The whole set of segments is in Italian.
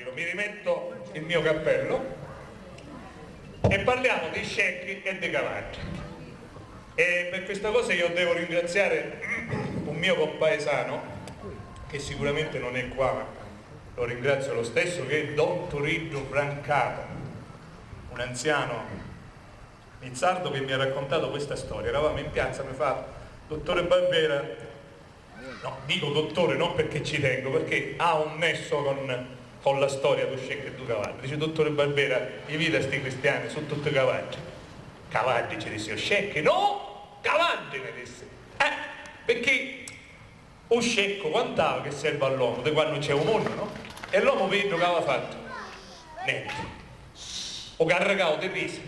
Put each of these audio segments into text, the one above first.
ritiro, mi rimetto il mio cappello e parliamo di scecchi e di cavalli. E per questa cosa io devo ringraziare un mio compaesano, che sicuramente non è qua, ma lo ringrazio lo stesso, che è Don Toribio Brancato, un anziano nizzardo che mi ha raccontato questa storia. Eravamo in piazza, mi fa: dottore Barbera, no, dico dottore non perché ci tengo, perché ha un nesso con la storia di scecchi e due cavalli. Dice: dottore Barbera, gli vita sti cristiani sono tutti cavalli. Cavalli, ci disse, scecchi? No, cavalli, mi disse. Perché un scecco quant'ava che serve all'uomo, di quando c'è un mondo, no? E l'uomo vedo che aveva fatto niente, o carregato di risa.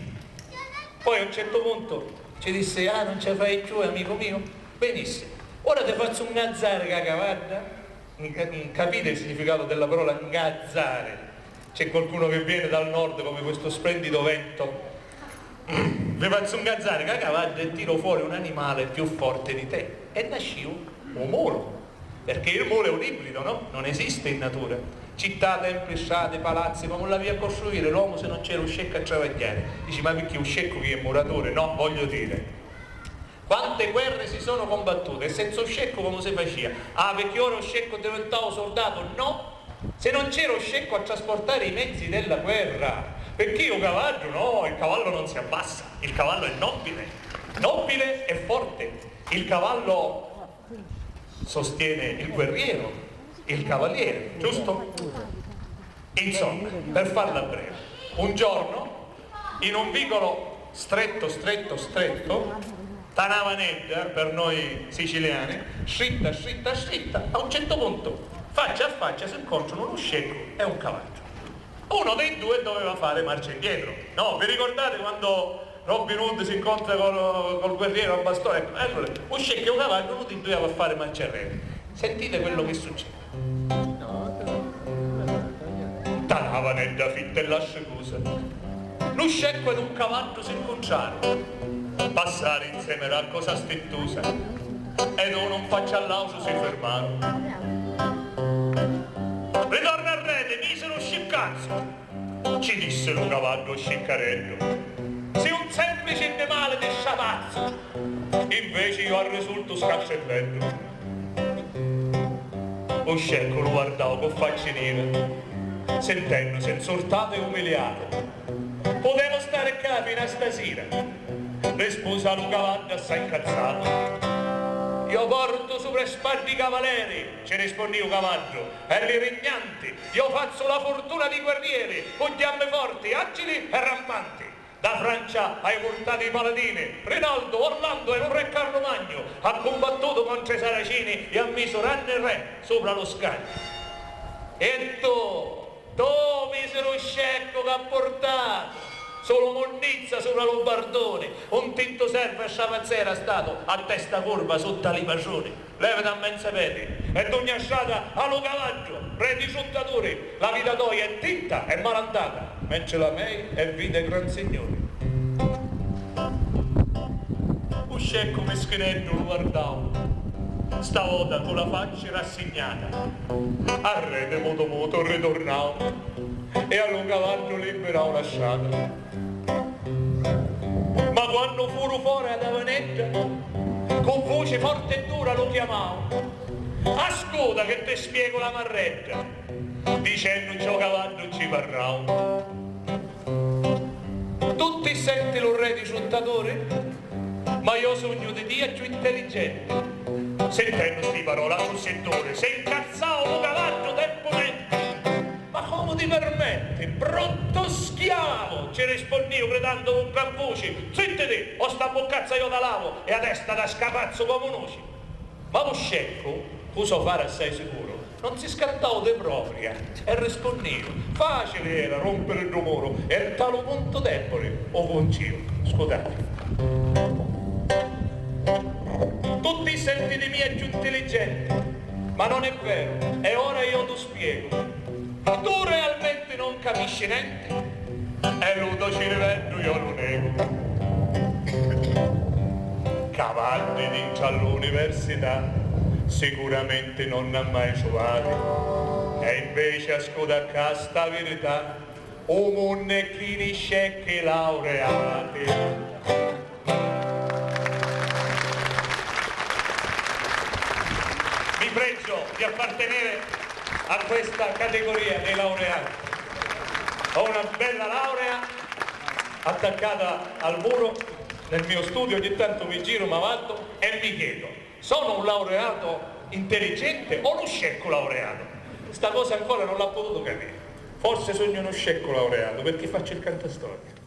Poi a un certo punto ci disse: non ce la fai più, amico mio? Benissimo, ora ti faccio un gazzare che cavallo. Capite il significato della parola ngazzare? C'è qualcuno che viene dal nord come questo splendido vento, vi faccio un gazzare che cavallo e tiro fuori un animale più forte di te. E nasci un molo, perché il molo è un ibrido, no? Non esiste in natura. Città, templi, strade, palazzi, ma non la via a costruire l'uomo se non c'era un scecco a travagliare. Dici: ma perché un scecco che è muratore? No, voglio dire, quante guerre si sono combattute e senza un scecco come si faceva? Perché ora un scecco diventava soldato? No, se non c'era un scecco a trasportare i mezzi della guerra. Perché un cavallo? No, il cavallo non si abbassa, il cavallo è nobile e forte. Il cavallo sostiene il guerriero, il cavaliere, giusto? Insomma, per farla breve, un giorno in un vicolo stretto, tanavaneggia per noi siciliani, scitta, a un certo punto, faccia a faccia, si incontrano uno scecco e un cavallo. Uno dei due doveva fare marcia indietro. No, vi ricordate quando Robin Hood si incontra col guerriero a bastone? Ecco, un scecco e un cavallo, uno dei due doveva fare marcia arretra. Sentite quello che succede. Tanavaneggia fitta e lascia cosa. Lo scecco ed un cavallo si incontrarono. Passare insieme era cosa stittosa, ed uno un faccia all'auto si fermarono. Ritorna al rete, misero sciccazzo, ci disse lo cavallo sciccarello. Sei un semplice animale di sciapazzo, invece io al risulto scaccelletto. Lo scecco lo guardavo con faccia nera, sentendo senza urtato e umiliato. Potevo stare qua fino a stasera. Rispose lo cavallo assai incazzato. Io porto sopra spalti cavalieri, ci rispondì il cavallo, e li regnanti, io faccio la fortuna di guerrieri, con fiamme forti, agili e rampanti. Da Francia hai portato i paladini, Rinaldo, Orlando e un re Carlo Magno, ha combattuto contro i saracini e ha messo ranne e re sopra lo scagno. E tu misero scecco che ha portato solo monnizza sopra lo bardone, un tinto servo e sciapazzera stato a testa curva sotto li pacioni, levate a mensa peti e d'ogni strada allo cavallo, re di sottatori, la vita tua è tinta e malandata, mentre la mei è vita e gran signore. Un scecco meschinetto lo guardavo, stavolta con la faccia rassegnata, al re de moto ritornavo e allo cavallo libero lasciato. Ma quando furo fuori ad Avanetta, con voce forte e dura lo chiamavo: ascolta che ti spiego la marretta, dicendo ciò cavallo ci parlavo. Tutti senti lo re di suntatore, ma io sogno di Dio più intelligente. Sentendo sti parole sul settore, se incazzavo lo cavallo temponente. Ma come ti permetti, brutto schiavo? Ci rispondi io gridando con gran voce: zittiti, o sta boccazza io da lavo e a testa da scapazzo come noci. Ma lo scecco, puso fare assai sicuro, non si scattava di propria e rispondevo: facile era rompere il rumore e il talo punto debole o concio. Scusate. Tutti senti di me più intelligente, ma non è vero, e ora io ti spiego. Tu realmente non capisci niente, e lo ci rivedo io lo nego. Cavalli dice all'università, sicuramente non ha mai giovato, E invece ascolta qua sta verità, o monechini scecchi laureati. Mi pregio di appartenere a questa categoria dei laureati. Ho una bella laurea attaccata al muro nel mio studio, ogni tanto mi giro, mi avanto e mi chiedo: sono un laureato intelligente o uno scecco laureato? Sta cosa ancora non l'ho potuto capire. Forse sogno uno scecco laureato perché faccio il cantastorie.